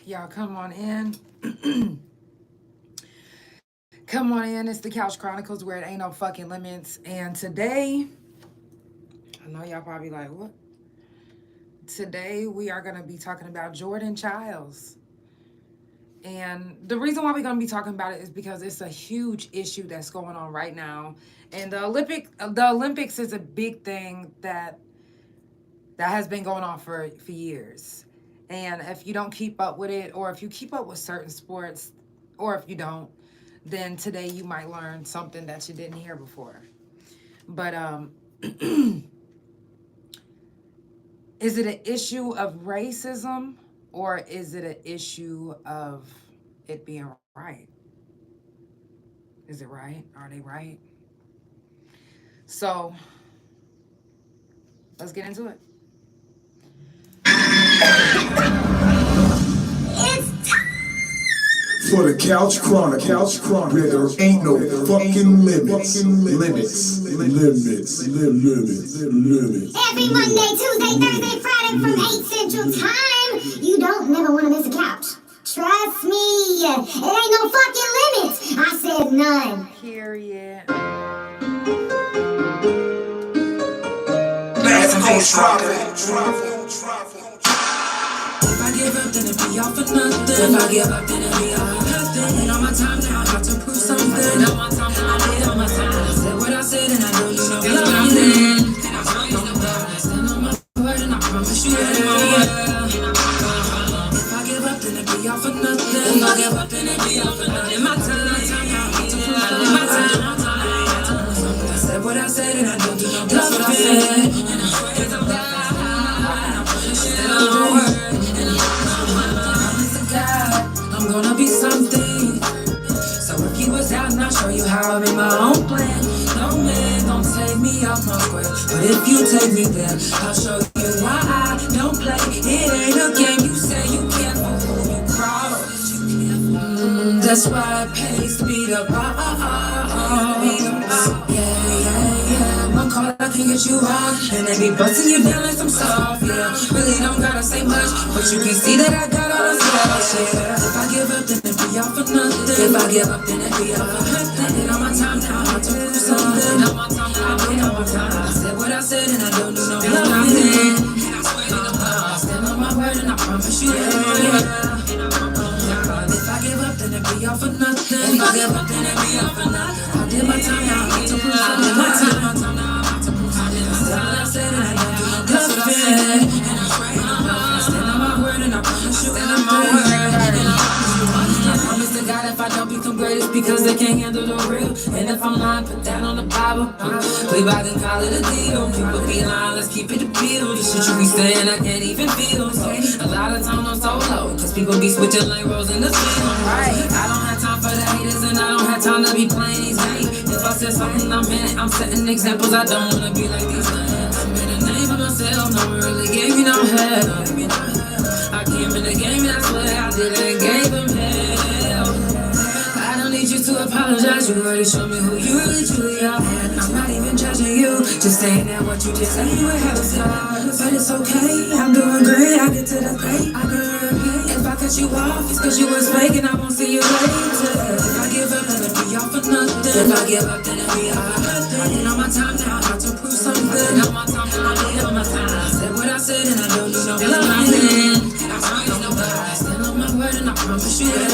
Y'all come on in. Come on in. It's the Couch Chronicles where it ain't no fucking limits. And today, I know y'all probably like, what? Today, we are going to be talking about Jordan Chiles. And the reason why we're going to be talking about it is because it's a huge issue that's going on right now. And the Olympics is a big thing that has been going on for years. And if you don't keep up with it, or if you keep up with certain sports, or if you don't, then today you might learn something that you didn't hear before. But is it an issue of racism, or is it an issue of it being right? Is it right? Are they right? So let's get into it. For the Couch Chronicles, where there ain't no fucking limits. Every Monday, Tuesday, Thursday, Friday from 8 Central Time. You don't never want to miss a couch. Trust me, it ain't no fucking limits. I said none. Period. If I give up, then it be all for nothing. If I give up, then it be all for nothing. And all my time now, I have to prove something. All my time, I did all my time. I said what I said, and I know you know what I'm saying. And I stand on my word, and I promise you that. If I give up, then it be all for nothing. If I give up, then it be all for nothing. My time, now I have to prove something. My time, I said what I said, and I know you know that's what I said. And I swear to God. I'm gonna be something. So if you was out and I'll show you how I made my own plan. No man don't take me off my square, but if you take me there, I'll show you why I don't play. It ain't a game. You say you can't for who you cross. That's why it pays to be the boss. Yeah. One call I can get you off, and they be busting you down like some soft. Yeah, really don't gotta say much, but you can see that I got all the stuff. Yeah. If I give up, then it be all for nothing. If I give up, then it be all for nothing. I did all my time now, I have to prove something. All my time, I did all my time. I said what I said, and I don't do no nothing. I stand on my word, and I promise you that. If I give up, then it be all for nothing. If I give up, then it be all for nothing. I did my time now, I have to prove something. I did my time now, I have to prove something. I said what I said, and I don't do no nothing. I stand on my word, and I promise you that I'm on word. I promise to God if I don't become great, it's because they can't handle the real. And if I'm lying, put that on the Bible. Play by and call it a deal. People be lying, let's keep it a bill. The shit you be saying, I can't even feel. So a lot of times I'm so low, cause people be switching like roles in the field. I don't have time for the haters, and I don't have time to be playing these games. If I said something, I meant it. I'm setting examples, I don't wanna be like these lanes. I made a name for myself, no one really gave me no help. I came in the game and I swear I didn't give them hell. I don't need you to apologize, you already showed me who you really truly are. And I'm not even judging you, just saying that what you just said you would have a scar. But it's okay, I'm doing great, I get to the great. I can repay. If I cut you off, it's cause you was fake and I won't see you later. If I give up, then it be all for nothing. If I give up, then it be all for nothing. I did all my time now, I have to prove something. All my time, I did all my time. I said what I said and I don't do no nothing. I stand on my word and I promise you that.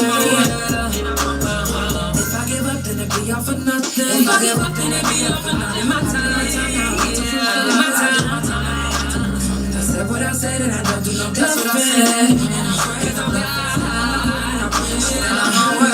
If I give up, then it be all for nothing. If I give up, then it be all for nothing. My time, now I get to prove something. My time, I said what I said and I don't do no that's what I said. And I swear to God, I promise you that I'm on word.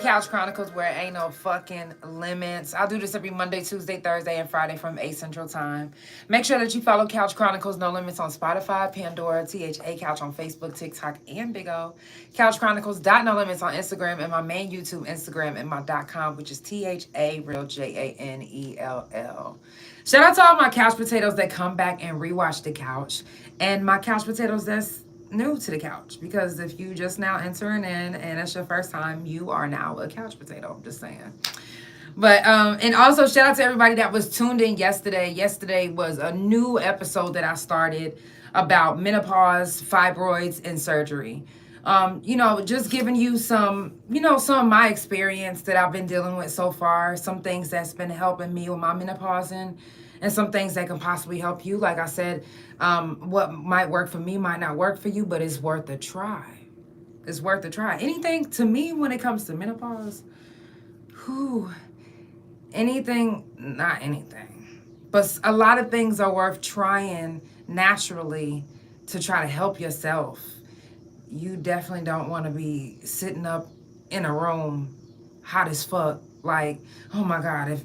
Couch Chronicles where it ain't no fucking limits. I'll do this every Monday, Tuesday, Thursday, and Friday from 8 Central Time. Make sure that you follow Couch Chronicles No Limits on Spotify, Pandora, THA Couch on Facebook, TikTok, and Big O. Couch Chronicles No Limits on Instagram, and my main YouTube Instagram, and my .com, which is THA Real JANELL. Shout out to all my couch potatoes that come back and rewatch the couch, and my couch potatoes that's new to the couch, because if you just now entering in and it's your first time, you are now a couch potato. I'm just saying. But and also shout out to everybody that was tuned in yesterday. Yesterday was a new episode that I started about menopause, fibroids, and surgery. Just giving you some of my experience that I've been dealing with so far, some things that's been helping me with my menopause, and some things that can possibly help you. Like I said, what might work for me might not work for you, but it's worth a try. It's worth a try. Anything to me when it comes to menopause, not anything, but a lot of things are worth trying naturally to try to help yourself. You definitely don't want to be sitting up in a room hot as fuck, like, oh my God,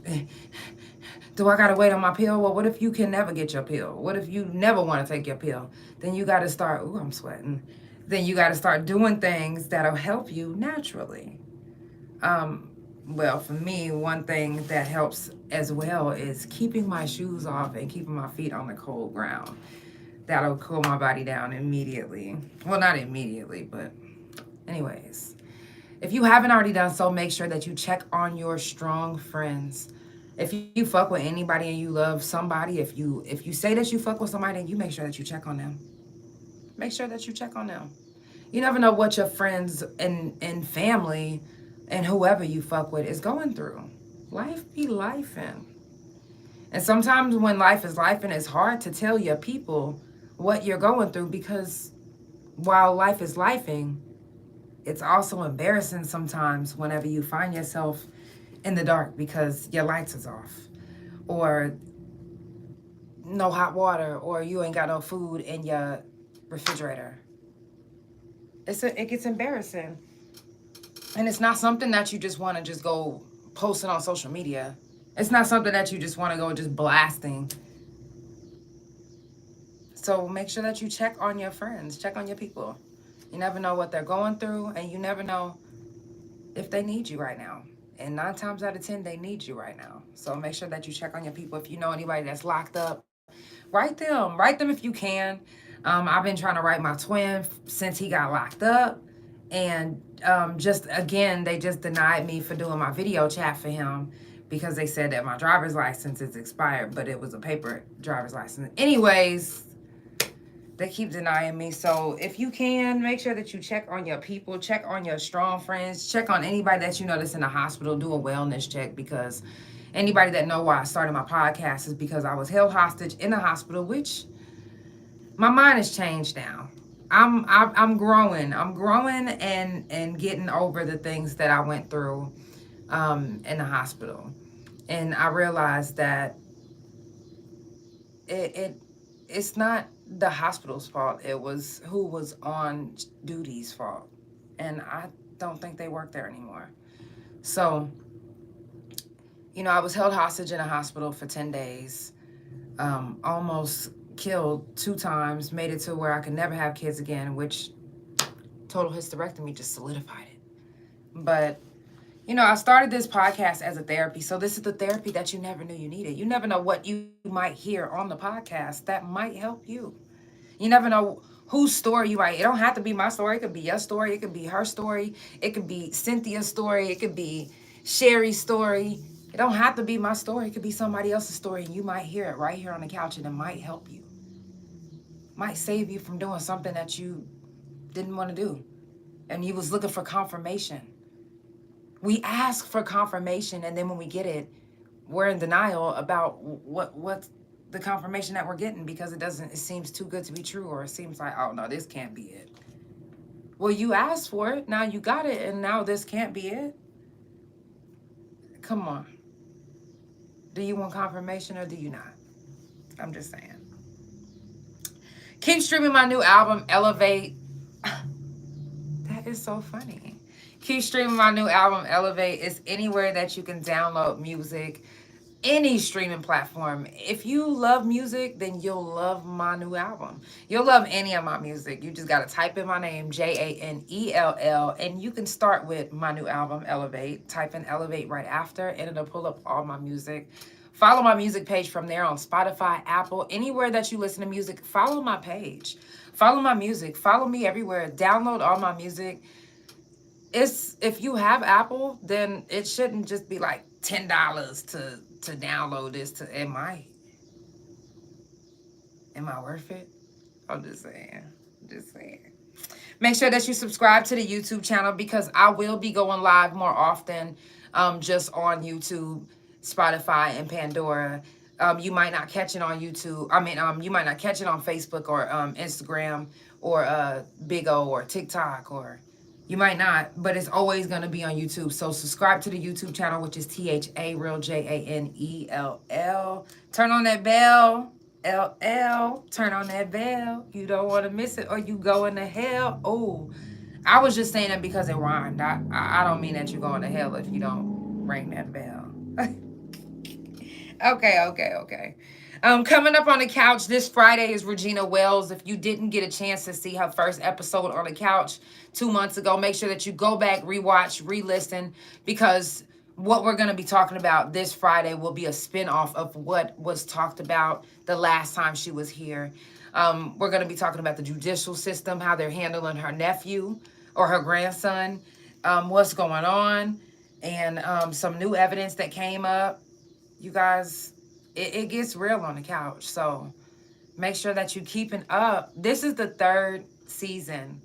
do I gotta wait on my pill? Well, what if you can never get your pill? What if you never want to take your pill? Then you gotta start, I'm sweating. Then you gotta start doing things that'll help you naturally. Well, for me, one thing that helps as well is keeping my shoes off and keeping my feet on the cold ground. That'll cool my body down immediately. Well, not immediately, but anyways. If you haven't already done so, make sure that you check on your strong friends. If you fuck with anybody and you love somebody, if you say that you fuck with somebody, then you make sure that you check on them. Make sure that you check on them. You never know what your friends and family and whoever you fuck with is going through. Life be lifing. And sometimes when life is lifing, it's hard to tell your people what you're going through, because while life is lifing, it's also embarrassing sometimes whenever you find yourself in the dark because your lights is off, or no hot water, or you ain't got no food in your refrigerator. It gets embarrassing. And it's not something that you just want to just go posting on social media. It's not something that you just want to go just blasting. So make sure that you check on your friends, check on your people. You never know what they're going through, and you never know if they need you right now. And 9 times out of 10, they need you right now. So make sure that you check on your people. If you know anybody that's locked up, write them if you can. I've been trying to write my twin since he got locked up. And they just denied me for doing my video chat for him because they said that my driver's license is expired, but it was a paper driver's license. Anyways, they keep denying me. So if you can, make sure that you check on your people, check on your strong friends, check on anybody that you know that's in the hospital, do a wellness check, because anybody that know why I started my podcast is because I was held hostage in the hospital, which my mind has changed now. I'm growing and getting over the things that I went through in the hospital. And I realized that it's not the hospital's fault. It was who was on duty's fault. And I don't think they work there anymore. So, I was held hostage in a hospital for 10 days, almost killed 2 times, made it to where I could never have kids again, which total hysterectomy just solidified it. But, I started this podcast as a therapy. So this is the therapy that you never knew you needed. You never know what you might hear on the podcast that might help you. You never know whose story you might. It don't have to be my story. It could be your story. It could be her story. It could be Cynthia's story. It could be Sherry's story. It don't have to be my story. It could be somebody else's story, and you might hear it right here on the couch, and it might help you. Might save you from doing something that you didn't want to do, and you was looking for confirmation. We ask for confirmation, and then when we get it, we're in denial about what the confirmation that we're getting, because it seems too good to be true, or it seems like, oh no, this can't be it. Well, you asked for it, now you got it, and now this can't be it. Come on. Do you want confirmation or do you not? I'm just saying. Keep streaming my new album, Elevate. That is so funny. Keep streaming my new album, Elevate. It's anywhere that you can download music, any streaming platform. If you love music, then you'll love my new album. You'll love any of my music. You just got to type in my name, Janell, and you can start with my new album, Elevate. Type in Elevate right after, and it'll pull up all my music Follow my music page from there on Spotify, Apple, anywhere that you listen to music. Follow my page. Follow my music. Follow me everywhere. Download all my music. If you have Apple, then it shouldn't just be like $10 to download this. It might. Am I worth it? I'm just saying. Just saying. Make sure that you subscribe to the YouTube channel because I will be going live more often just on YouTube, Spotify, and Pandora. You might not catch it on YouTube. You might not catch it on Facebook or Instagram or Big O or TikTok, or you might not, but it's always going to be on YouTube. So subscribe to the YouTube channel, which is THA JANELL. Turn on that bell. Turn on that bell. You don't want to miss it or you going to hell. Oh, I was just saying that because it rhymed. I don't mean that you're going to hell if you don't ring that bell. Okay. Coming up on the couch this Friday is Regina Wells. If you didn't get a chance to see her first episode on the couch 2 months ago, make sure that you go back, rewatch, re-listen, because what we're going to be talking about this Friday will be a spinoff of what was talked about the last time she was here. We're going to be talking about the judicial system, how they're handling her nephew or her grandson, what's going on, and some new evidence that came up. You guys, it gets real on the couch, so make sure that you're keeping up. This is the 3rd season,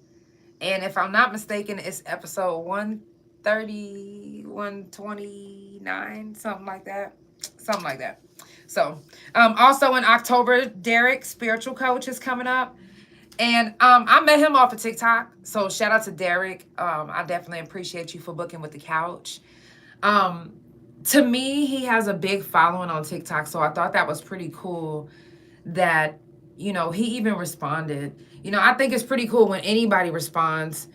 and if I'm not mistaken, it's episode 130, 129, something like that. So, also in October, Derek, spiritual coach, is coming up. And I met him off of TikTok. So shout out to Derek. I definitely appreciate you for booking with the couch. To me, he has a big following on TikTok. So I thought that was pretty cool that, he even responded. I think it's pretty cool when anybody responds.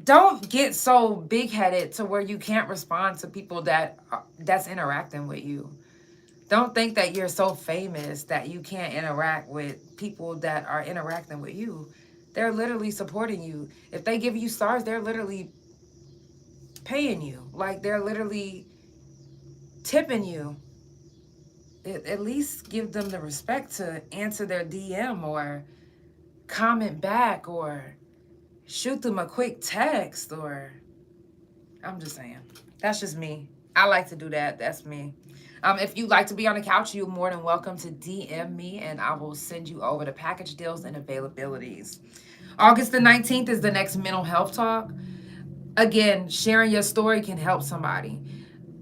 Don't get so big-headed to where you can't respond to people that's interacting with you. Don't think that you're so famous that you can't interact with people that are interacting with you. They're literally supporting you. If they give you stars, they're literally paying you. Like, they're literally tipping you. At least give them the respect to answer their DM or comment back or shoot them a quick text, or I'm just saying. That's just me. I like to do that. That's me. If you'd like to be on the couch, you're more than welcome to DM me, and I will send you over the package deals and availabilities. August the 19th is the next mental health talk. Again, sharing your story can help somebody.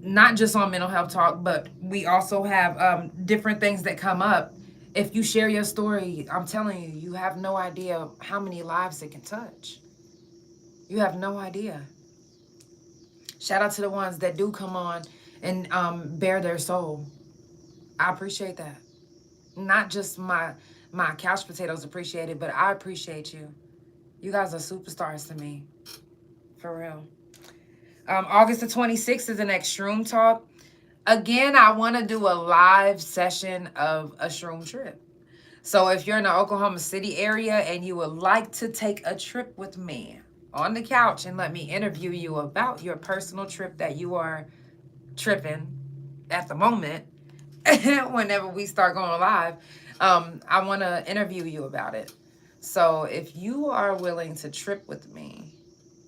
Not just on mental health talk, but we also have different things that come up. If you share your story, I'm telling you, you have no idea how many lives it can touch. You have no idea. Shout out to the ones that do come on and bare their soul. I appreciate that. Not just my couch potatoes appreciate it, but I appreciate you. You guys are superstars to me. For real. August the 26th is the next shroom talk. Again, I want to do a live session of a shroom trip. So if you're in the Oklahoma City area and you would like to take a trip with me on the couch and let me interview you about your personal trip that you are tripping at the moment, whenever we start going live, I want to interview you about it. So if you are willing to trip with me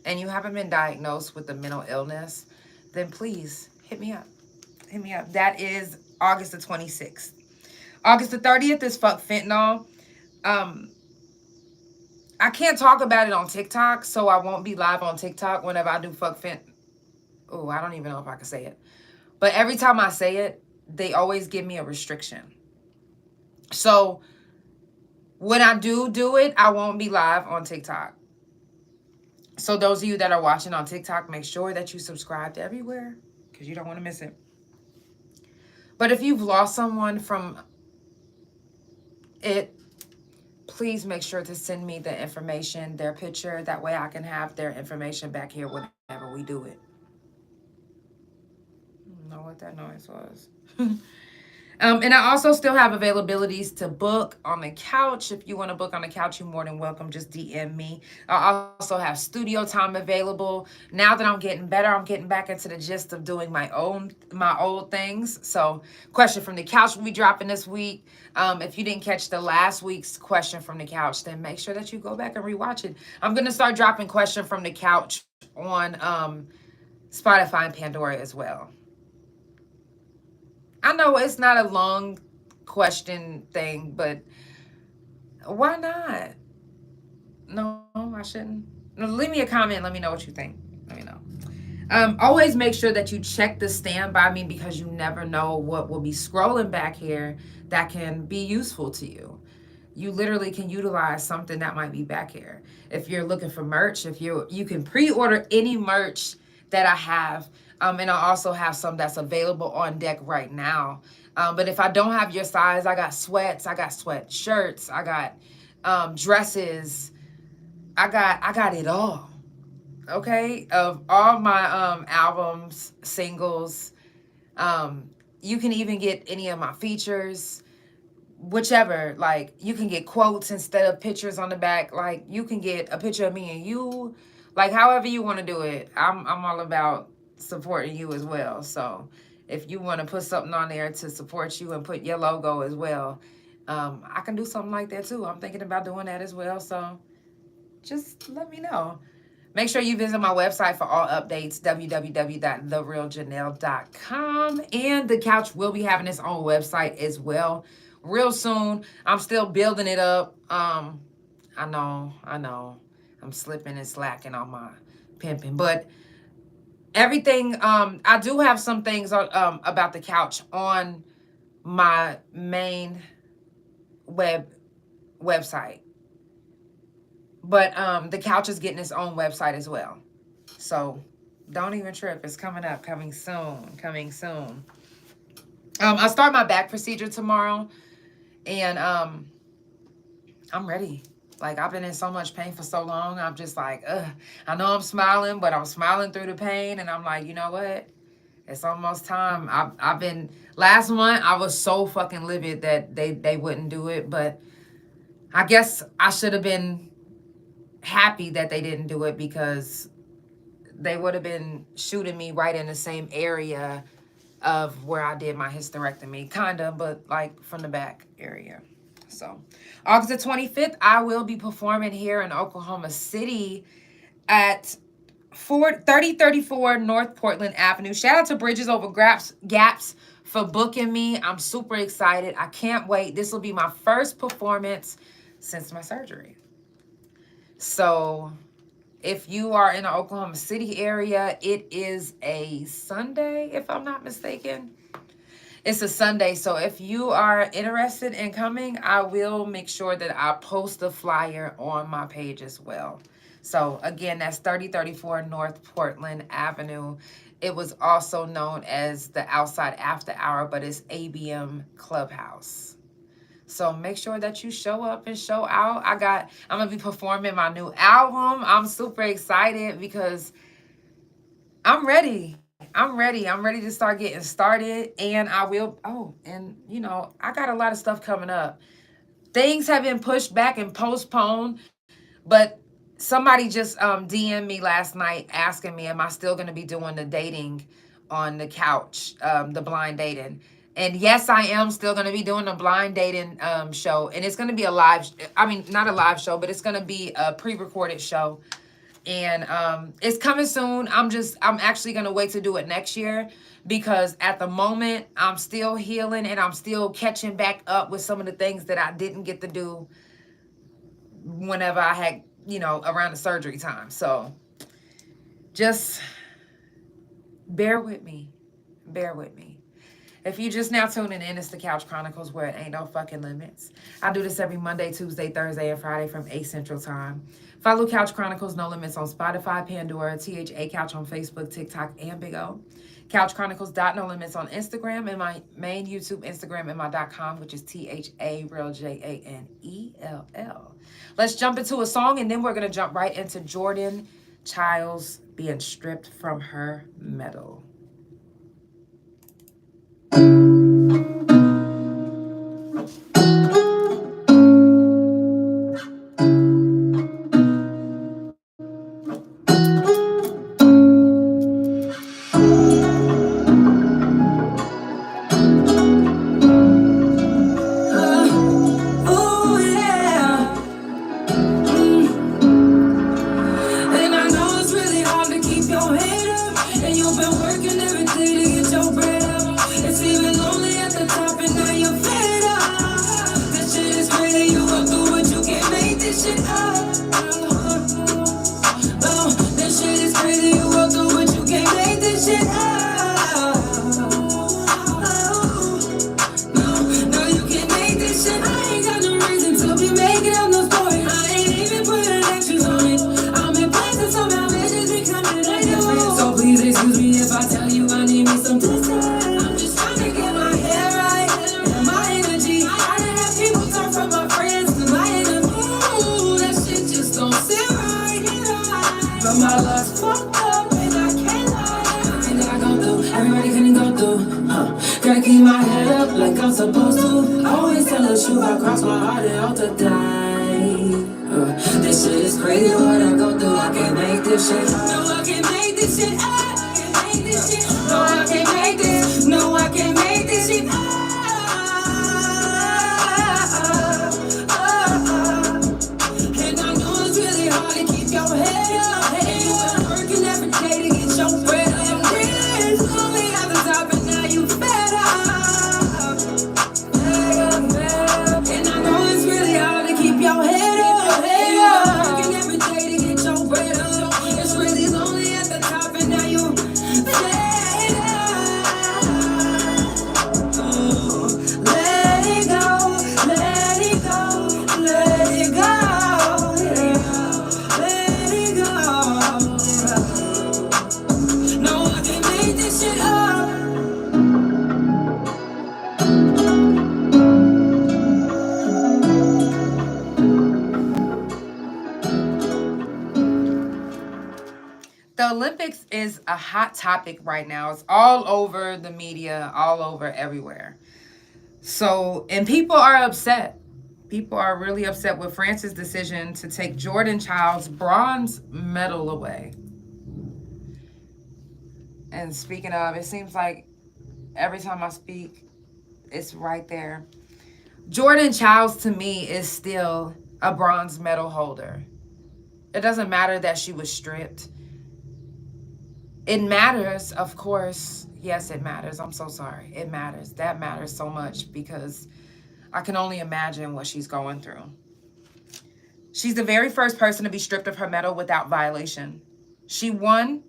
and you haven't been diagnosed with a mental illness, then please hit me up. Hit me up. That is August the 26th. August the 30th is Fuck Fentanyl. I can't talk about it on TikTok, so I won't be live on TikTok whenever I do Fuck Fentanyl. Oh, I don't even know if I can say it. But every time I say it, they always give me a restriction. So when I do it, I won't be live on TikTok. So those of you that are watching on TikTok, make sure that you subscribe to everywhere because you don't want to miss it. But if you've lost someone from it, please make sure to send me the information, their picture. That way I can have their information back here whenever we do it. I don't know what that noise was. And I also still have availabilities to book on the couch. If you want to book on the couch, you're more than welcome. Just DM me. I also have studio time available. Now that I'm getting better, I'm getting back into the gist of doing my old things. So, question from the couch will be dropping this week. If you didn't catch the last week's question from the couch, then make sure that you go back and rewatch it. I'm gonna start dropping question from the couch on Spotify and Pandora as well. I know it's not a long question thing, but why not? No, I shouldn't. No, leave me a comment. Let me know what you think. Let me know. Always make sure that you check the stand by me because you never know what will be scrolling back here that can be useful to you. You literally can utilize something that might be back here. If you're looking for merch, you can pre-order any merch that I have. And I also have some that's available on deck right now. But if I don't have your size, I got sweats, I got sweatshirts, I got dresses, I got it all. Okay? Of all my albums, singles, you can even get any of my features. Whichever, like, you can get quotes instead of pictures on the back. Like, you can get a picture of me and you, like, however you want to do it. I'm all about supporting you as well. So if you want to put something on there to support you and put your logo as well, I can do something like that too. I'm thinking about doing that as well. So just let me know. Make sure you visit my website for all updates, www.therealjanelle.com. And the couch will be having its own website as well real soon. I'm still building it up. I know. I'm slipping and slacking on my pimping. But everything, I do have some things about the couch on my main website. But the couch is getting its own website as well. So don't even trip. It's coming up, coming soon. I start my back procedure tomorrow. And I'm ready. Like, I've been in so much pain for so long. I'm just like, I know I'm smiling, but I'm smiling through the pain. And I'm like, you know what? It's almost time. I've been, last month, I was so fucking livid that they wouldn't do it. But I guess I should have been happy that they didn't do it because they would have been shooting me right in the same area of where I did my hysterectomy, kind of, but like from the back area. So August the 25th, I will be performing here in Oklahoma City at 3034 North Portland Avenue. Shout out to Bridges Over Gaps for booking me. I'm super excited. I can't wait. This will be my first performance since my surgery. So if you are in the Oklahoma City area, it is a Sunday, if I'm not mistaken. It's a Sunday, so if you are interested in coming, I will make sure that I post the flyer on my page as well. So again, that's 3034 North Portland Avenue. It was also known as the Outside After Hour, but it's ABM Clubhouse. So make sure that you show up and show out. I'm going to be performing my new album. I'm super excited because I'm ready. I'm ready to start getting started. And I will, I got a lot of stuff coming up. Things have been pushed back and postponed, but somebody just DM'd me last night asking me, am I still going to be doing the dating on the couch, the blind dating? And yes, I am still going to be doing a blind dating show. And it's going to be not a live show, but it's going to be a pre-recorded show. And it's coming soon. I'm actually going to wait to do it next year because at the moment, I'm still healing and I'm still catching back up with some of the things that I didn't get to do whenever I had, around the surgery time. So just bear with me. If you just now tuning in, it's the Couch Chronicles where it ain't no fucking limits. I do this every Monday, Tuesday, Thursday, and Friday from 8 Central Time. Follow Couch Chronicles No Limits on Spotify, Pandora, THA Couch on Facebook, TikTok, and Big O. CouchChronicles.No Limits on Instagram and my main YouTube Instagram and my .com, which is THARealJANELL. Let's jump into a song, and then we're going to jump right into Jordan Chiles being stripped from her medal. everybody couldn't go through. Gotta keep my head up like I'm supposed to. Always tell the truth, I cross my heart and hope to die. This shit is crazy what I go through. I can't make this shit up. No, I can't make this shit up. I can't make this shit up. No, I can't make this. No, I can't make this shit up. And I know it's really hard to keep your head up. And you been working every day to get your bread up. It's only at the top and now you fed up. And I know it's really hard to keep your head up. Working every day to get your bread up. It's really lonely at the top and now you fed up. Let it go, let it go, let it go, let it go. No, I can't make this shit up. The Olympics is a hot topic right now. It's all over the media, all over everywhere. So, and people are upset. People are really upset with France's decision to take Jordan Chiles' bronze medal away. And speaking of, it seems like every time I speak, it's right there. Jordan Chiles, to me, is still a bronze medal holder. It doesn't matter that she was stripped. It matters, of course. Yes, it matters. I'm so sorry. It matters. That matters so much because I can only imagine what she's going through. She's the very first person to be stripped of her medal without violation. She won,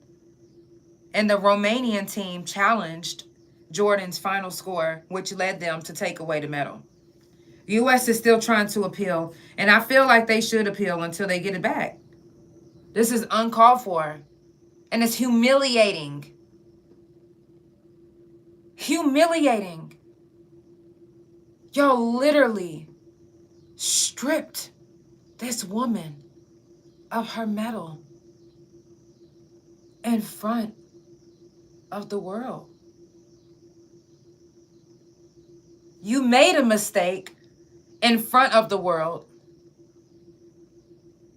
and the Romanian team challenged Jordan's final score, which led them to take away the medal. The U.S. is still trying to appeal, and I feel like they should appeal until they get it back. This is uncalled for. And it's humiliating. Humiliating. Y'all literally stripped this woman of her medal in front of the world. You made a mistake in front of the world,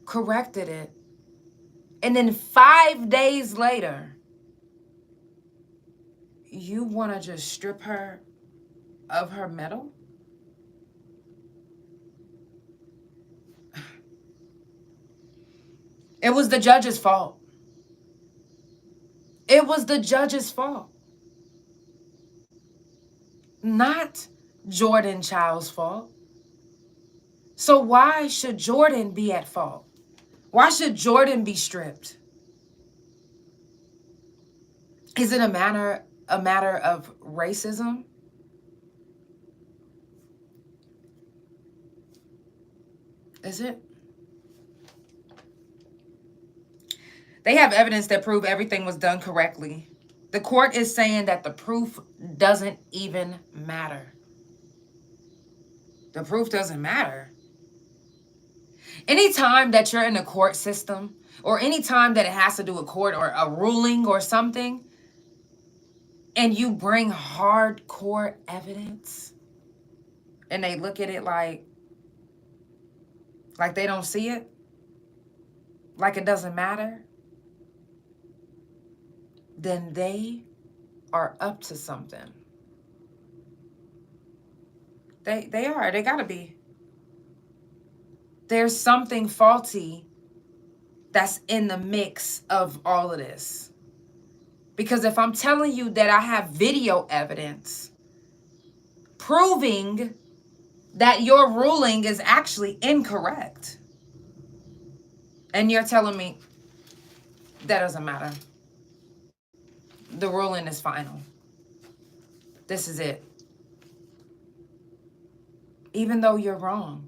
corrected it, and then 5 days later, you want to just strip her of her medal? It was the judge's fault. It was the judge's fault. Not Jordan Chiles' fault. So why should Jordan be at fault? Why should Jordan be stripped? Is it a matter of racism? Is it? They have evidence that prove everything was done correctly. The court is saying that the proof doesn't even matter. The proof doesn't matter. Anytime that you're in a court system, or anytime that it has to do with court or a ruling or something, and you bring hardcore evidence, and they look at it like they don't see it, like it doesn't matter, then they are up to something. They are. They gotta be. There's something faulty that's in the mix of all of this. Because if I'm telling you that I have video evidence proving that your ruling is actually incorrect, and you're telling me that doesn't matter, the ruling is final, this is it, even though you're wrong.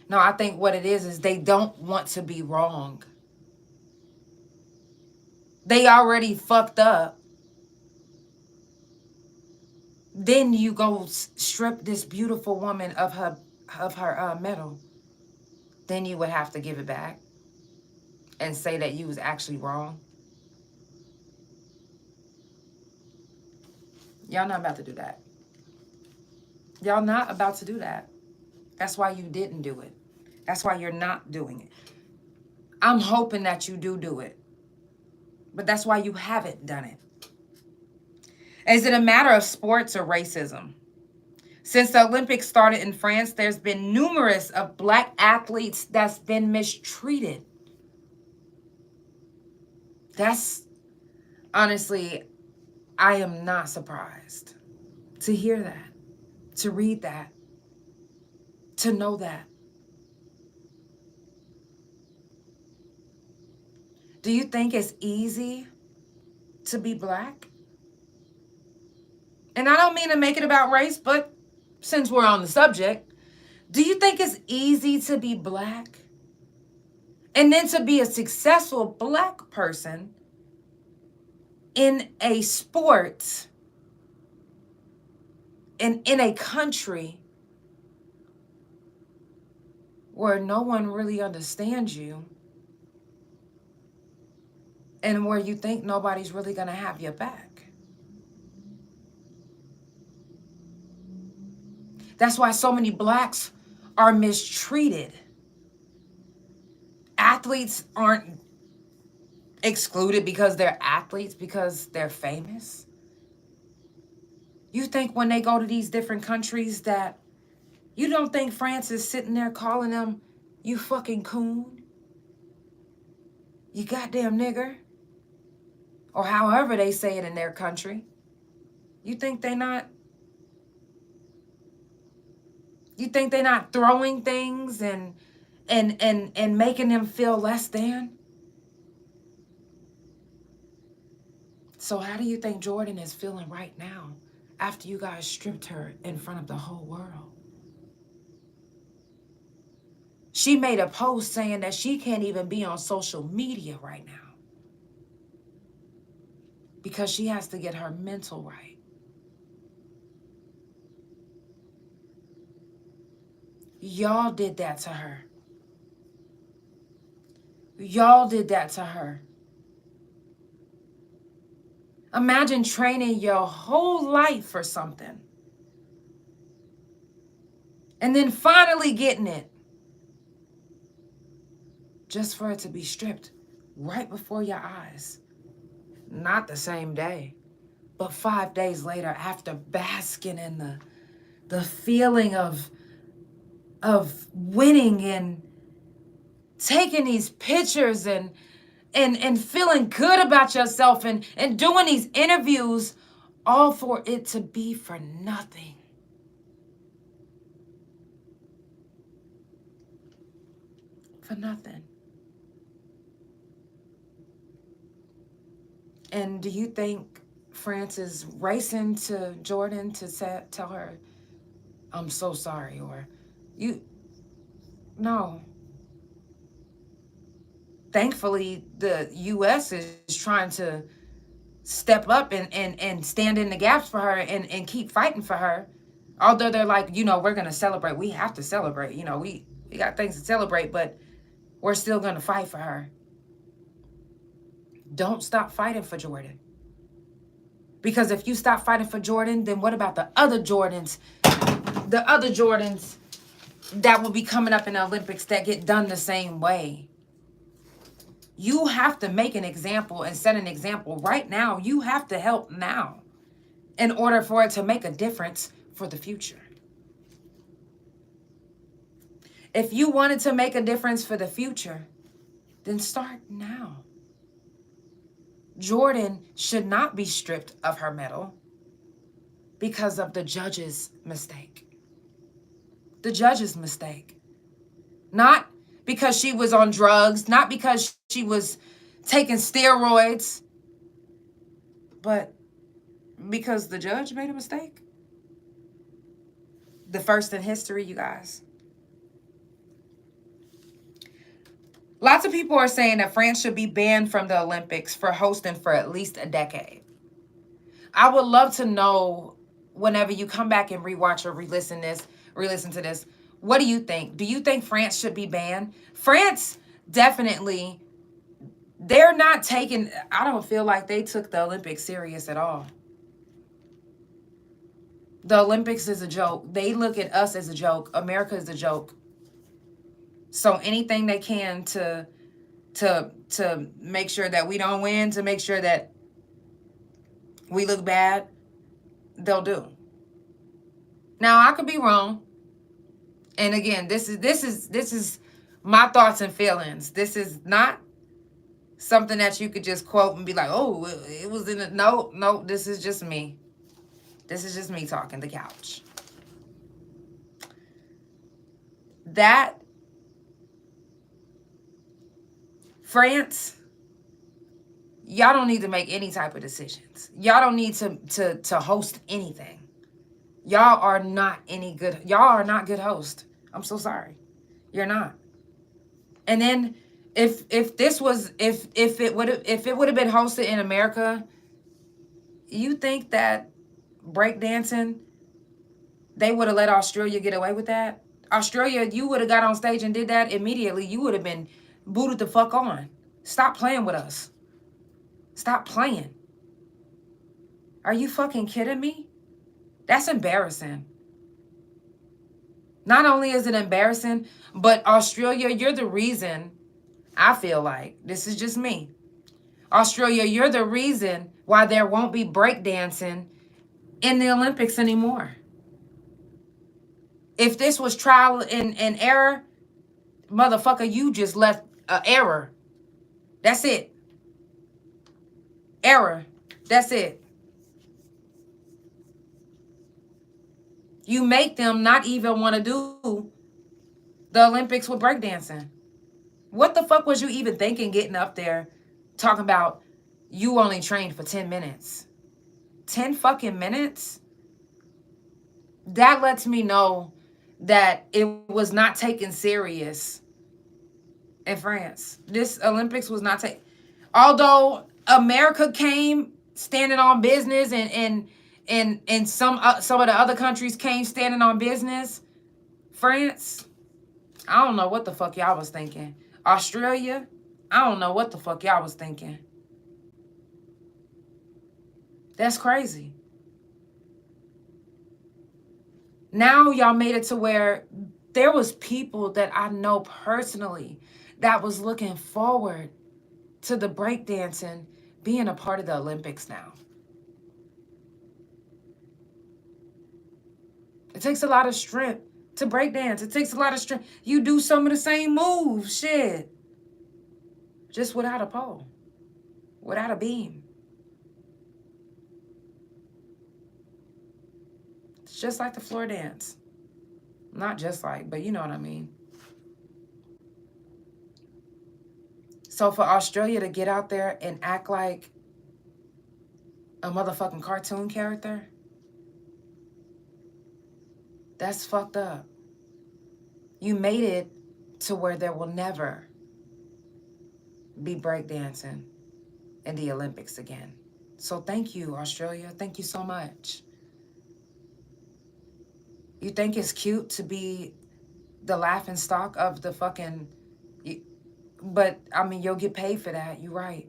No, I think what it is they don't want to be wrong. They already fucked up. Then you go strip this beautiful woman of her medal. Then you would have to give it back and say that you was actually wrong. Y'all not about to do that. Y'all not about to do that. That's why you didn't do it. That's why you're not doing it. I'm hoping that you do it. But that's why you haven't done it. Is it a matter of sports or racism? Since the Olympics started in France, there's been numerous of black athletes that's been mistreated. That's, honestly, I am not surprised to hear that, to read that, to know that. Do you think it's easy to be black? And I don't mean to make it about race, but since we're on the subject, do you think it's easy to be black? And then to be a successful black person in a sport and in a country where no one really understands you and where you think nobody's really going to have your back? That's why so many blacks are mistreated. Athletes aren't excluded because they're athletes, because they're famous. You think when they go to these different countries that you don't think France is sitting there calling them, you fucking coon, you goddamn nigger, or however they say it in their country. You think they're not throwing things and making them feel less than? So how do you think Jordan is feeling right now after you guys stripped her in front of the whole world? She made a post saying that she can't even be on social media right now because she has to get her mental right. Y'all did that to her. Y'all did that to her. Imagine training your whole life for something and then finally getting it just for it to be stripped right before your eyes. Not the same day, but 5 days later, after basking in the feeling of winning and taking these pictures and feeling good about yourself and doing these interviews, all for it to be for nothing. For nothing. And do you think France is racing to Jordan to tell her, I'm so sorry, or no. Thankfully, the U.S. is trying to step up and stand in the gaps for her and keep fighting for her. Although they're like, we're going to celebrate. We have to celebrate. We got things to celebrate, but we're still going to fight for her. Don't stop fighting for Jordan. Because if you stop fighting for Jordan, then what about the other Jordans? The other Jordans that will be coming up in the Olympics that get done the same way. You have to make an example and set an example right now. You have to help now in order for it to make a difference for the future. If you wanted to make a difference for the future, then start now. Jordan should not be stripped of her medal because of the judge's mistake. The judge's mistake. Not because she was on drugs, not because she was taking steroids, but because the judge made a mistake. The first in history, you guys. Lots of people are saying that France should be banned from the Olympics for hosting for at least a decade. I would love to know, whenever you come back and rewatch or re-listen to this, what do you think? Do you think France should be banned? France definitely, they're not taking, I don't feel like they took the Olympics serious at all. The Olympics is a joke. They look at us as a joke. America is a joke. So anything they can to make sure that we don't win, to make sure that we look bad, they'll do. Now I could be wrong. And again, this is my thoughts and feelings. This is not something that you could just quote and be like, oh, it was in a... No, this is just me. This is just me talking the couch. That France, y'all don't need to make any type of decisions. Y'all don't need to host anything. Y'all are not any good. Y'all are not good hosts. I'm so sorry. You're not. And then if it would have been hosted in America, you think that breakdancing, they would have let Australia get away with that? Australia, you would have got on stage and did that immediately. You would have been booted the fuck on. Stop playing with us. Stop playing. Are you fucking kidding me? That's embarrassing. Not only is it embarrassing, but Australia, you're the reason, I feel like, this is just me. Australia, you're the reason why there won't be breakdancing in the Olympics anymore. If this was trial and error, motherfucker, you just left an error. That's it. Error. That's it. You make them not even want to do the Olympics with breakdancing. What the fuck was you even thinking getting up there talking about you only trained for 10 minutes? 10 fucking minutes? That lets me know that it was not taken serious in France. This Olympics was not taken. Although America came standing on business and some of the other countries came standing on business, France, I don't know what the fuck y'all was thinking. Australia, I don't know what the fuck y'all was thinking. That's crazy. Now y'all made it to where there was people that I know personally that was looking forward to the breakdancing being a part of the Olympics now. It takes a lot of strength to breakdance. It takes a lot of strength. You do some of the same moves, shit. Just without a pole. Without a beam. It's just like the floor dance. Not just like, but you know what I mean. So for Australia to get out there and act like a motherfucking cartoon character, that's fucked up. You made it to where there will never be breakdancing in the Olympics again. So thank you, Australia. Thank you so much. You think it's cute to be the laughing stock of the fucking... But, I mean, you'll get paid for that. You're right.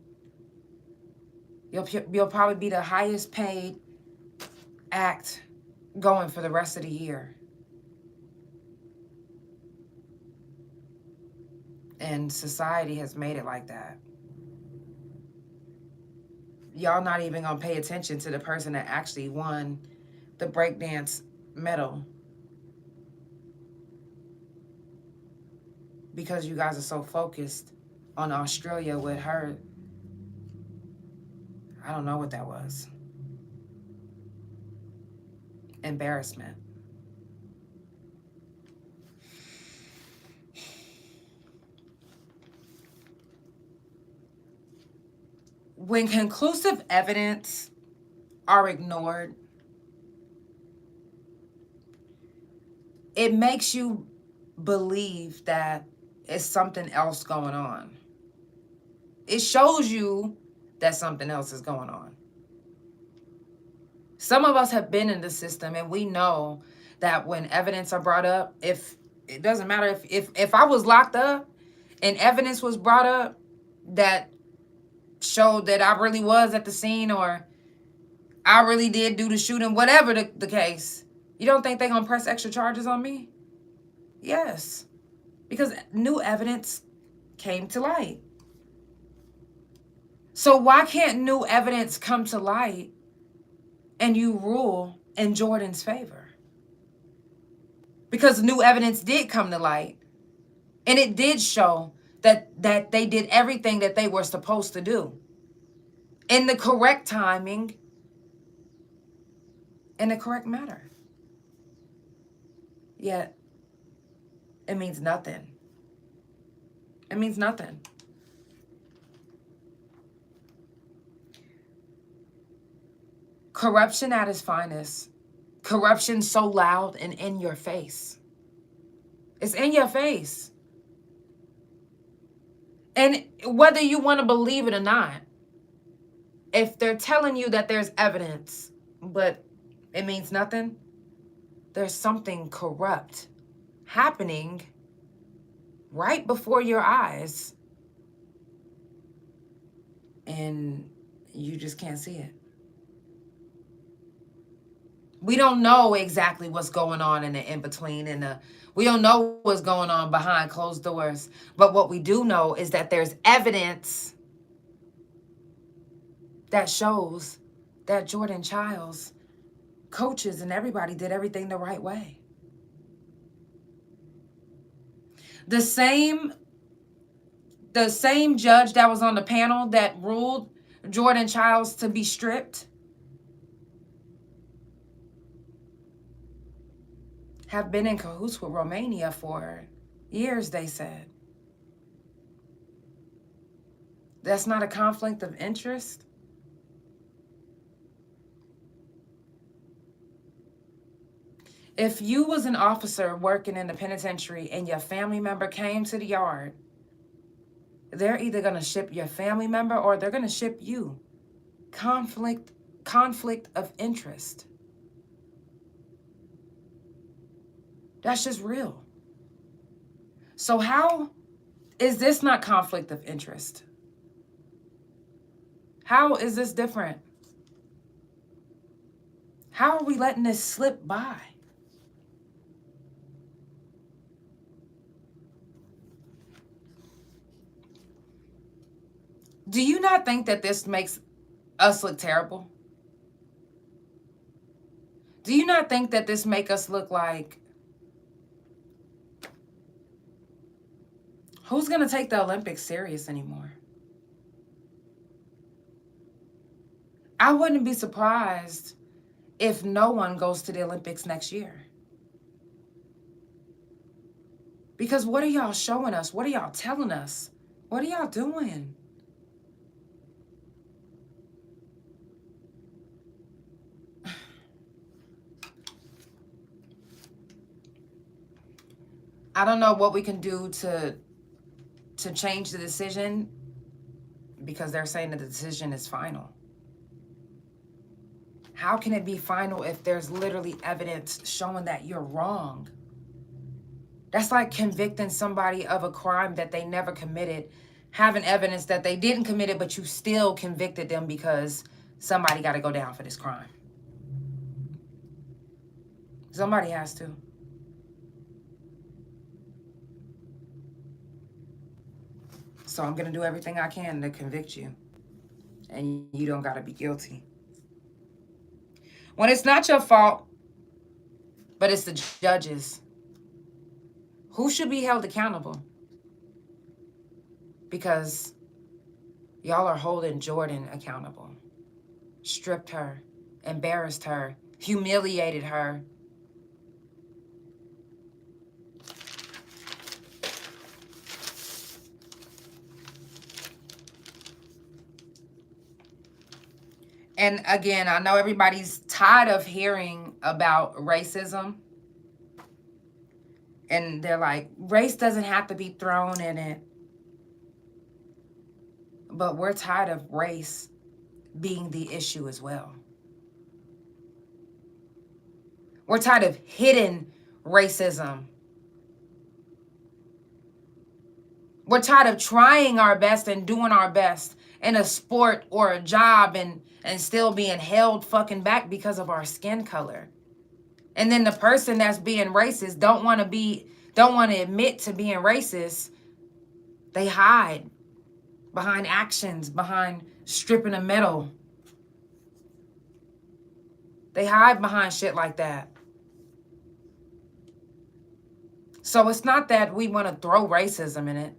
You'll probably be the highest paid act going for the rest of the year. And society has made it like that. Y'all not even gonna pay attention to the person that actually won the breakdance medal. Because you guys are so focused on Australia with her. I don't know what that was. Embarrassment. When conclusive evidence are ignored, it makes you believe that it's something else going on. It shows you that something else is going on. Some of us have been in the system and we know that when evidence are brought up, if it doesn't matter if I was locked up and evidence was brought up that showed that I really was at the scene or I really did do the shooting, whatever the case, You don't think they're going to press extra charges on me? Yes. Because new evidence came to light. So why can't new evidence come to light and you rule in Jordan's favor? Because new evidence did come to light. And it did show that they did everything that they were supposed to do. In the correct timing. In the correct manner. Yet, it means nothing. It means nothing. Corruption at its finest. Corruption so loud and in your face. It's in your face. And whether you want to believe it or not, if they're telling you that there's evidence, but it means nothing, there's something corrupt happening right before your eyes. And you just can't see it. We don't know exactly what's going on in the in-between, and we don't know what's going on behind closed doors. But what we do know is that there's evidence that shows that Jordan Chiles, coaches and everybody did everything the right way. The same judge that was on the panel that ruled Jordan Chiles to be stripped have been in cahoots with Romania for years, they said. That's not a conflict of interest. If you was an officer working in the penitentiary and your family member came to the yard, they're either going to ship your family member or they're going to ship you. Conflict of interest. That's just real. So how is this not conflict of interest? How is this different? How are we letting this slip by? Do you not think that this makes us look terrible? Do you not think that this makes us look like, who's going to take the Olympics serious anymore? I wouldn't be surprised if no one goes to the Olympics next year. Because what are y'all showing us? What are y'all telling us? What are y'all doing? I don't know what we can do to change the decision, because they're saying that the decision is final. How can it be final if there's literally evidence showing that you're wrong? That's like convicting somebody of a crime that they never committed, having evidence that they didn't commit it, but you still convicted them because somebody got to go down for this crime. Somebody has to. So I'm going to do everything I can to convict you. And you don't got to be guilty. When it's not your fault, but it's the judges, who should be held accountable? Because y'all are holding Jordan accountable. Stripped her, embarrassed her, humiliated her. And again, I know everybody's tired of hearing about racism. And they're like, race doesn't have to be thrown in it. But we're tired of race being the issue as well. We're tired of hidden racism. We're tired of trying our best and doing our best in a sport or a job and still being held fucking back because of our skin color. And then the person that's being racist don't want to admit to being racist. They hide behind actions, behind stripping a medal. They hide behind shit like that. So it's not that we want to throw racism in it.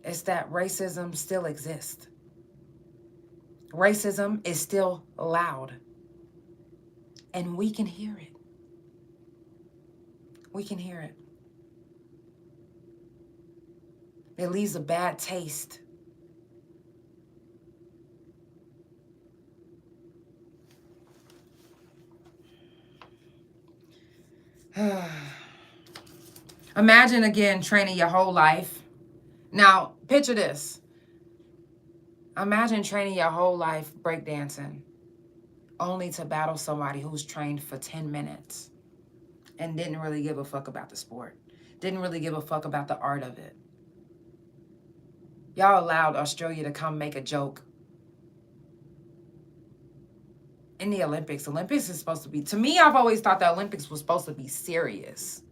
It's that racism still exists. Racism is still loud. And we can hear it. We can hear it. It leaves a bad taste. Imagine again training your whole life. Now, picture this. Imagine training your whole life breakdancing only to battle somebody who's trained for 10 minutes and didn't really give a fuck about the sport. Didn't really give a fuck about the art of it. Y'all allowed Australia to come make a joke in the Olympics. Olympics is supposed to be, to me, I've always thought the Olympics was supposed to be serious.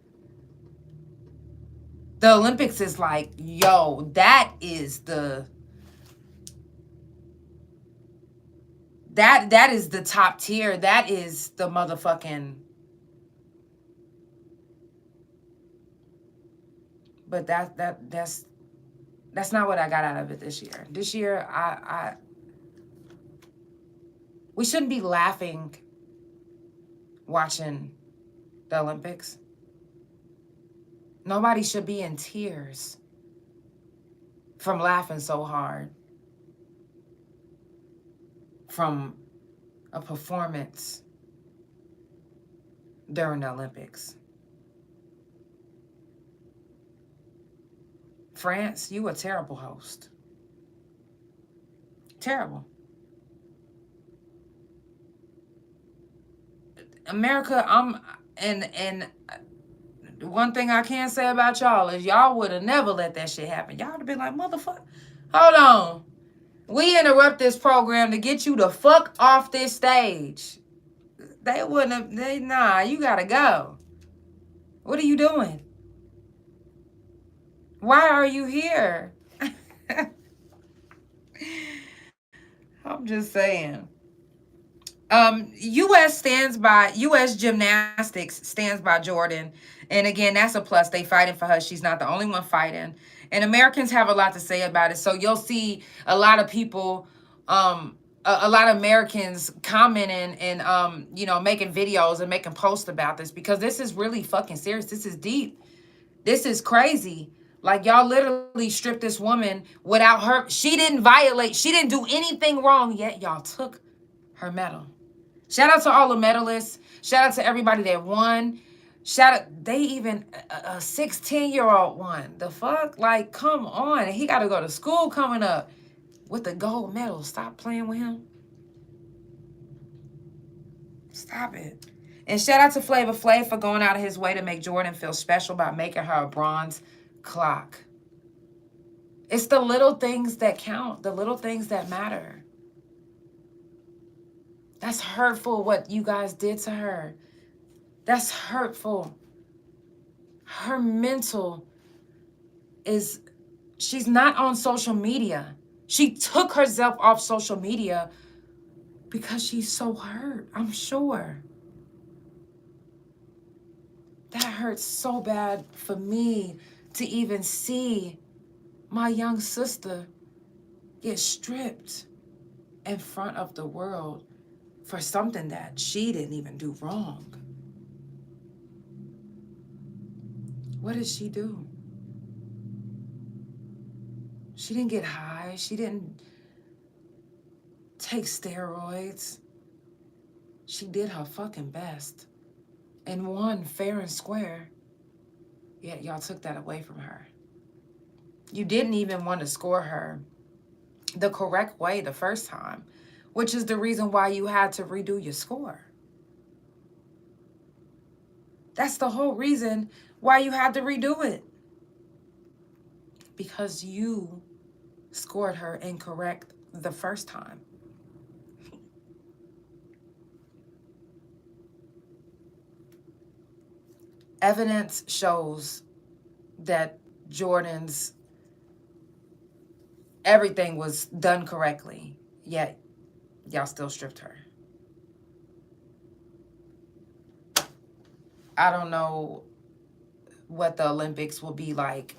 The Olympics is like, yo, that is the that is the top tier. That is the motherfucking. But that's not what I got out of it this year. This year, we shouldn't be laughing watching the Olympics. Nobody should be in tears from laughing so hard from a performance during the Olympics. France, you a terrible host. Terrible. America, and one thing I can say about y'all is y'all would have never let that shit happen. Y'all would have been like, motherfucker, hold on. We interrupt this program to get you the fuck off this stage. They wouldn't have, nah, you gotta go. What are you doing? Why are you here? I'm just saying. U.S. gymnastics stands by Jordan. And again, that's a plus. They fighting for her. She's not the only one fighting. And Americans have a lot to say about it. So you'll see a lot of people, a lot of Americans commenting and, making videos and making posts about this because this is really fucking serious. This is deep. This is crazy. Like, y'all literally stripped this woman without her. She didn't do anything wrong, yet y'all took her medal. Shout out to all the medalists. Shout out to everybody that won. They even, a 16-year-old won. The fuck? Like, come on. He got to go to school coming up with the gold medal. Stop playing with him. Stop it. And shout out to Flavor Flav for going out of his way to make Jordan feel special by making her a bronze clock. It's the little things that count, the little things that matter. That's hurtful what you guys did to her. That's hurtful. Her mental is, she's not on social media. She took herself off social media because she's so hurt, I'm sure. That hurts so bad for me to even see my young sister get stripped in front of the world for something that she didn't even do wrong. What did she do? She didn't get high. She didn't take steroids. She did her fucking best and won fair and square. Yet y'all took that away from her. You didn't even want to score her the correct way the first time, which is the reason why you had to redo your score. That's the whole reason why you had to redo it. Because you scored her incorrect the first time. Evidence shows that Jordan's everything was done correctly, yet y'all still stripped her. I don't know what the Olympics will be like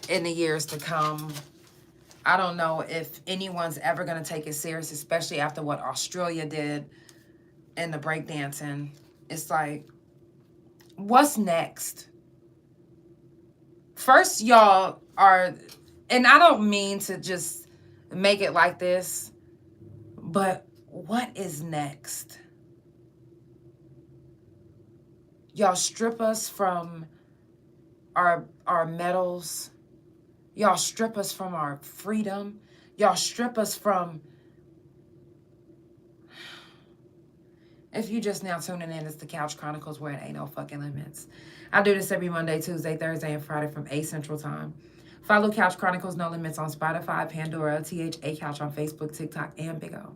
in the years to come. I don't know if anyone's ever going to take it serious, especially after what Australia did in the breakdancing. It's like, what's next? First, y'all are, and I don't mean to just make it like this, but what is next? Y'all strip us from our medals. Y'all strip us from our freedom. Y'all strip us from... If you just now tuning in, it's the Couch Chronicles where it ain't no fucking limits. I do this every Monday, Tuesday, Thursday, and Friday from 8 Central Time. Follow Couch Chronicles No Limits on Spotify, Pandora, THA Couch on Facebook, TikTok, and Big O.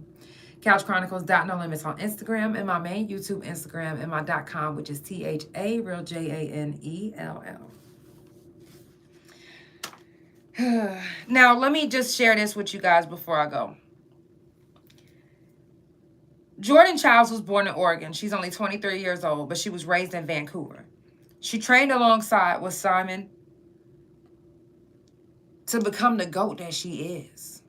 Couch Chronicles No Limits on Instagram, and my main YouTube Instagram, and my .com, which is THA real JANELL. Now, let me just share this with you guys before I go. Jordan Chiles was born in Oregon. She's only 23 years old, but she was raised in Vancouver. She trained alongside with Simon to become the GOAT that she is.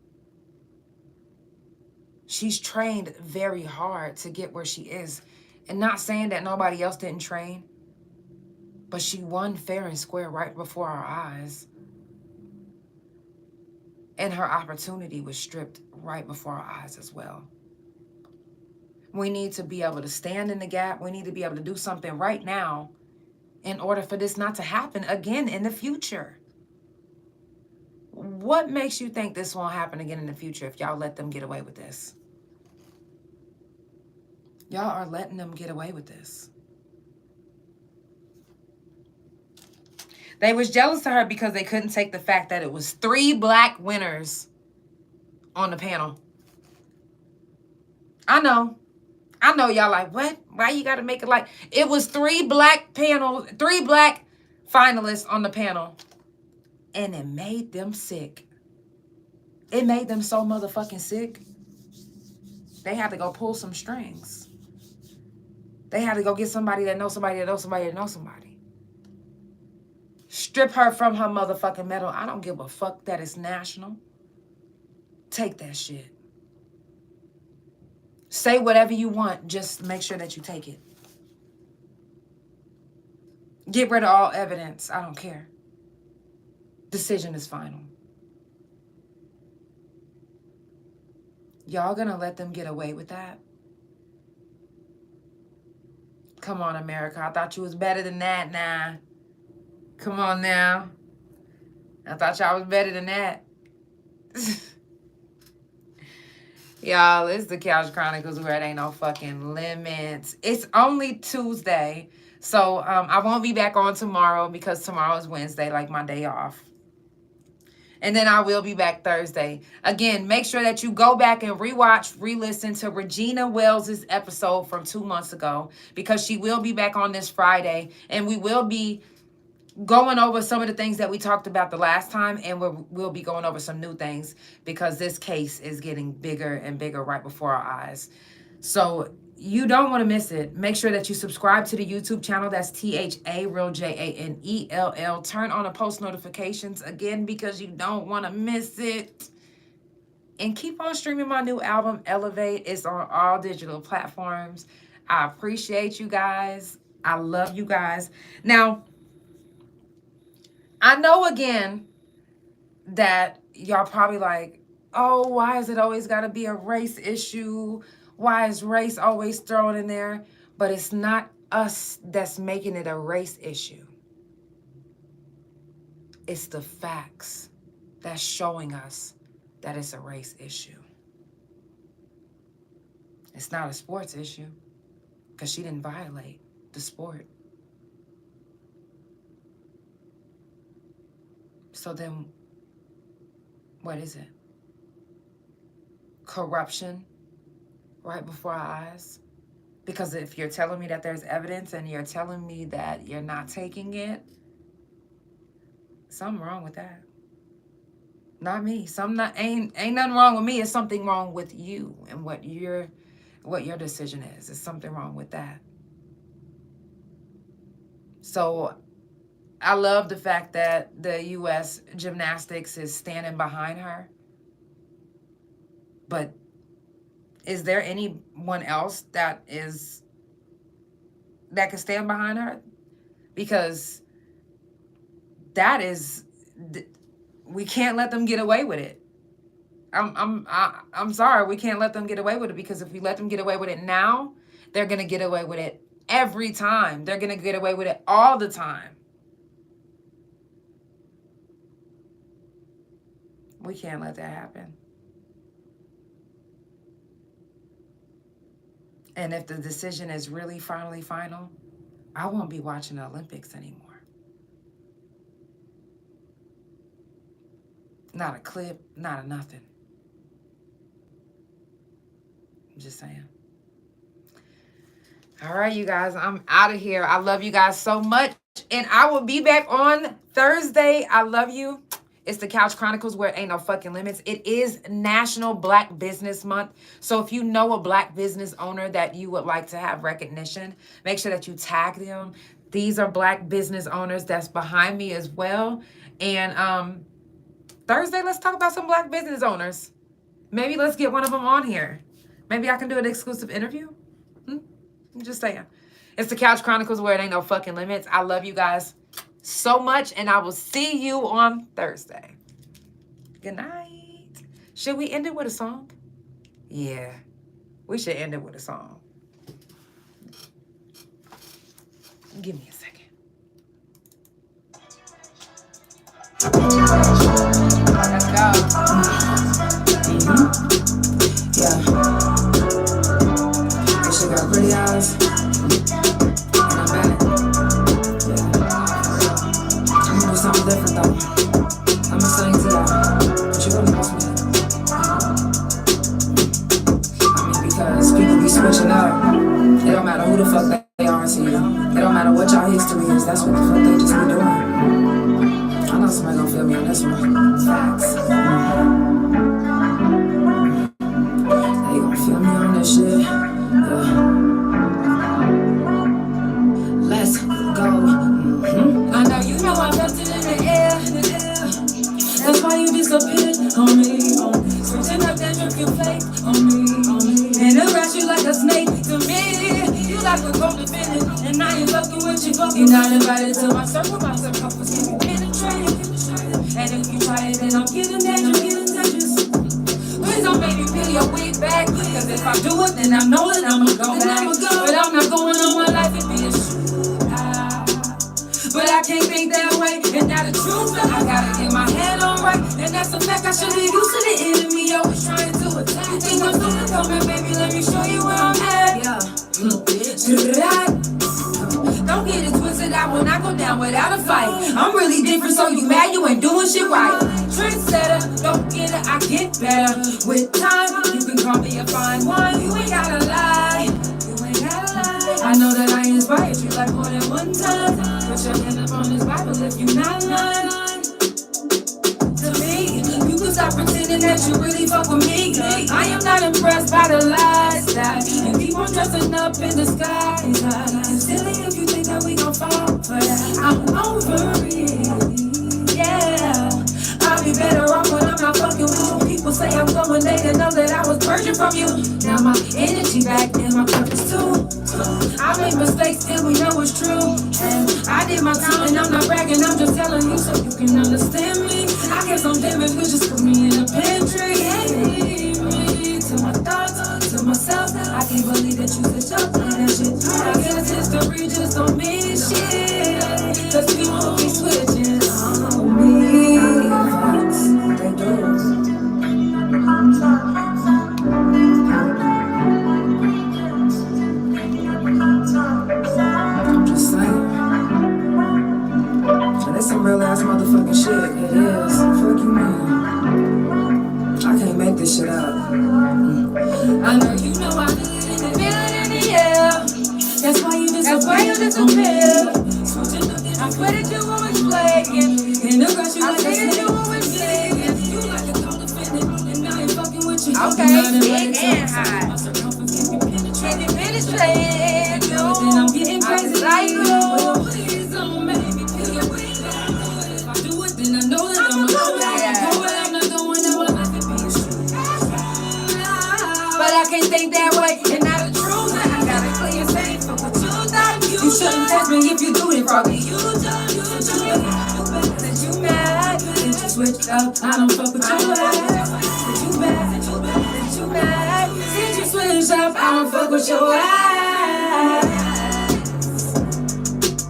She's trained very hard to get where she is. And not saying that nobody else didn't train, but she won fair and square right before our eyes. And her opportunity was stripped right before our eyes as well. We need to be able to stand in the gap. We need to be able to do something right now in order for this not to happen again in the future. What makes you think this won't happen again in the future if y'all let them get away with this? Y'all are letting them get away with this. They was jealous of her because they couldn't take the fact that it was 3 black winners on the panel. I know y'all like, what? Why you gotta make it like... It was 3 black finalists on the panel. And it made them sick. It made them so motherfucking sick. They had to go pull some strings. They had to go get somebody that knows somebody that knows somebody that knows somebody. Strip her from her motherfucking medal. I don't give a fuck that it's national. Take that shit. Say whatever you want. Just make sure that you take it. Get rid of all evidence. I don't care. Decision is final. Y'all gonna let them get away with that? Come on, America. I thought you was better than that now. Come on now. I thought y'all was better than that. Y'all, it's the Couch Chronicles where it ain't no fucking limits. It's only Tuesday. So I won't be back on tomorrow because tomorrow is Wednesday, like my day off. And then I will be back Thursday. Again, make sure that you go back and rewatch, re-listen to Regina Wells' episode from 2 months ago, because she will be back on this Friday. And we will be going over some of the things that we talked about the last time, and we'll be going over some new things because this case is getting bigger and bigger right before our eyes. So you don't want to miss it. Make sure that you subscribe to the YouTube channel. That's THA real JANELL. Turn on the post notifications again because you don't want to miss it. And keep on streaming my new album, Elevate. It's on all digital platforms. I appreciate you guys. I love you guys. Now, I know again that y'all probably like, oh, why is it always got to be a race issue? Why is race always thrown in there? But it's not us that's making it a race issue. It's the facts that's showing us that it's a race issue. It's not a sports issue because she didn't violate the sport. So then, what is it? Corruption right before our eyes? Because if you're telling me that there's evidence and you're telling me that you're not taking it, something wrong with that. Not me. Ain't nothing wrong with me. It's something wrong with you and what your decision is. It's something wrong with that. So I love the fact that the U.S. Gymnastics is standing behind her. But is there anyone else that can stand behind her? Because we can't let them get away with it. I'm sorry, we can't let them get away with it, because if we let them get away with it now, they're gonna get away with it every time. They're gonna get away with it all the time. We can't let that happen. And if the decision is really finally final, I won't be watching the Olympics anymore. Not a clip, not a nothing. I'm just saying. All right, you guys, I'm out of here. I love you guys so much. And I will be back on Thursday. I love you. It's the Couch Chronicles, where it ain't no fucking limits. It is National Black Business Month. So if you know a Black business owner that you would like to have recognition, make sure that you tag them. These are Black business owners that's behind me as well. And Thursday, let's talk about some Black business owners. Maybe let's get one of them on here. Maybe I can do an exclusive interview. I'm just saying. It's the Couch Chronicles, where it ain't no fucking limits. I love you guys so much, and I will see you on Thursday. Good night. Should we end it with a song? Yeah, we should end it with a song. Give me a second. Let's go. Yeah. This shit got pretty eyes. And I'm back. Something different though. I'ma sing to y'all, but you really lost me. I mean, because people be switching up. It don't matter who the fuck they are to you. It don't matter what y'all history is. That's what the fuck they just be doing. I know somebody gonna feel me on this one. Facts. They gonna feel me on this shit. Yeah. Let's go. I know you know I left it in the air. That's why you disappeared on me. Switching up that drip you fake on me. And it wraps you like a snake to me. You like a co-defendant, and now you're fucking with your fucking. You're not invited to my circle. My circumference can be penetrated. And if you try it, then I'm getting dangerous. Please don't make me peel your wig back. Cause if I do it, then I know that I'ma go back. But I'm not going on my life and be a but I can't think that way, and now the truth, I gotta get my head on right. And that's a fact, I should be used to the enemy always trying to attack. You think I'm doing coming, baby, let me show you where I'm at. Yeah. Don't get it twisted, I will not go down without a fight. I'm really different, so you mad you ain't doing shit right. Trendsetter, don't get it, I get better. With time, you can call me a fine wine. You ain't gotta lie. I know that I inspired you like more than one time. Put your hand up on this Bible if you not lying to me. You can stop pretending that you really fuck with me. I am not impressed by the lies that you keep on dressing up in the sky. It's silly if you think that we gon' fall for that. I'm over it, yeah. I'll be better off when I'm not fucking with you. People say I'm going, they didn't know that I was purging from you. Now my energy back and my purpose too. I made mistakes and we know it's true. And I did my time and I'm not bragging, I'm just telling you so you can understand me. I guess I'm damaged, but just put me in a pantry. Leave me to my thoughts, to myself. I can't believe that you switched up on that shit. I guess history just don't mean shit. Cause people be switching on me. They do. I'm just saying. And it's some real ass motherfucking shit. It is. Fuck you, man. I can't make this shit up. I know you know I feel it in the air. straight. Then I'm getting crazy. Like you. Please don't make me feel your way. If I do it, then I know that I'm going. I'm not going nowhere. I can be straight. But I can't think that way, and not the truth. I gotta clear safe for what you thought. You shouldn't test me if you do it froggy. You mad, then you switch up. I don't fuck with your ass. You mad, since you switch up. I don't fuck with your ass.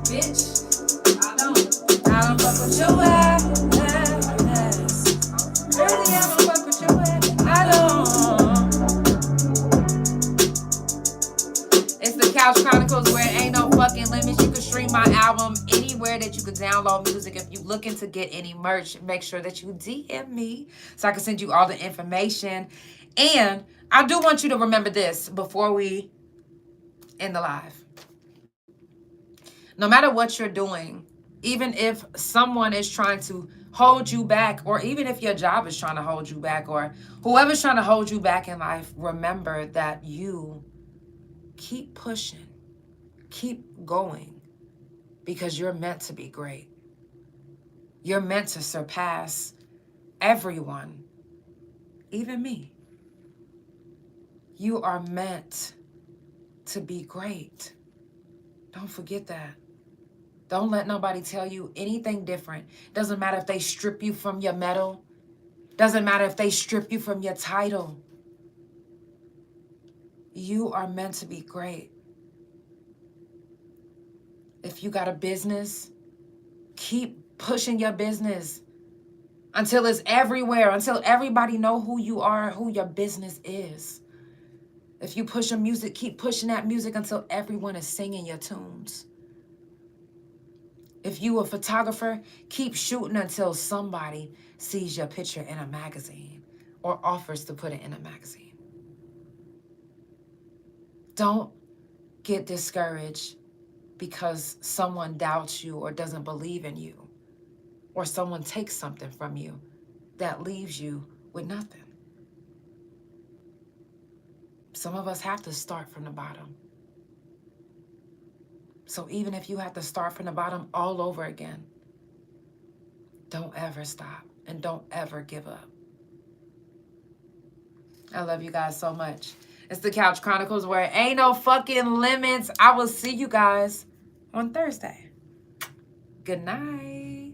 Bitch, I don't fuck with your ass. Really, I don't fuck with your ass. I don't. It's the Couch Chronicles where it ain't no fucking limits. You can stream my album anywhere that you can download music. If you're looking to get any merch, make sure that you DM me so I can send you all the information. And I do want you to remember this before we end the live. No matter what you're doing, even if someone is trying to hold you back, or even if your job is trying to hold you back, or whoever's trying to hold you back in life, remember that you keep pushing, keep going, because you're meant to be great. You're meant to surpass everyone, even me. You are meant to be great. Don't forget that. Don't let nobody tell you anything different. Doesn't matter if they strip you from your medal. Doesn't matter if they strip you from your title. You are meant to be great. If you got a business, keep pushing your business until it's everywhere, until everybody know who you are, who your business is. If you push your music, keep pushing that music until everyone is singing your tunes. If you a photographer, keep shooting until somebody sees your picture in a magazine or offers to put it in a magazine. Don't get discouraged because someone doubts you or doesn't believe in you, or someone takes something from you that leaves you with nothing. Some of us have to start from the bottom. So even if you have to start from the bottom all over again, don't ever stop and don't ever give up. I love you guys so much. It's the Couch Chronicles where it ain't no fucking limits. I will see you guys on Thursday. Good night.